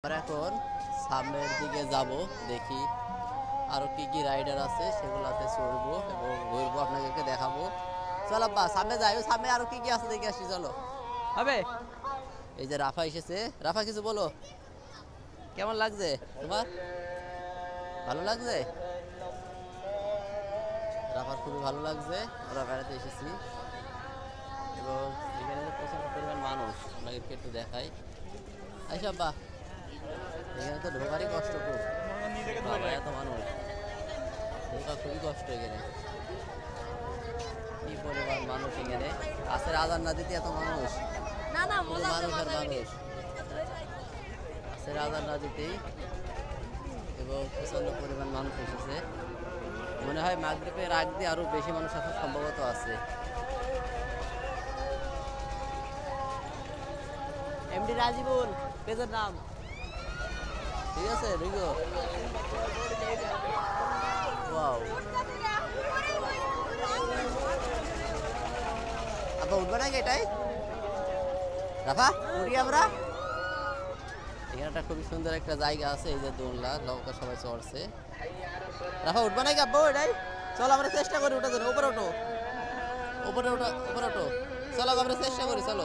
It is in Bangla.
আমরা এখন সামনের দিকে যাব, দেখি আরো কি কি রাইডার আছে সেগুলাতে চড়বো এবং ঘুরবো, আপনাদেরকে দেখাবো। চলো আব্বা সামনে যাই, ওই সামনে আরো কি কি আছে দেখে আসি, চলো। হবে, এই যে রাফা এসেছে। রাফা কিছু বলো, কেমন লাগছে তোমার? ভালো লাগছে? রাফার খুবই ভালো লাগছে। আমরা বেড়াতে এসেছি এবং এখানে যে প্রচুর পরিমাণ মানুষ, আপনাদেরকে একটু দেখাই। আইসা আব্বা, এখানে তো ঢোকারই কষ্ট খুব, বাবা এত মানুষ, ঢোকা খুবই কষ্ট এখানে। কি পরিমাণ মানুষ এখানে আছে, আজান না দিতে এত মানুষ, না না শুধু মজা মানুষ আর মজা মানুষ আছে আজান না দিতেই। এবং প্রচন্ড পরিমাণ মানুষ এসেছে, মনে হয় মাগরিবের আগ দিয়ে আরো বেশি মানুষ আসার সম্ভবত আছে। এমডি রাজিবুল পেজের নাম, ঠিক আছে রিগো। ওয়াও, আপা উঠবে নাকি এটাই? রাফা উঠি আমরা। এখানে একটা খুবই সুন্দর একটা জায়গা আছে, এই যে দোলনা নৌকা সবাই চড়ছে। রাফা উঠবে নাকি আব্বু এটাই? চলো আমরা চেষ্টা করি ওঠার জন্য, উপরে ওঠো, উপরে ওঠো, উপরে ওঠো, চলো আমরা চেষ্টা করি, চলো।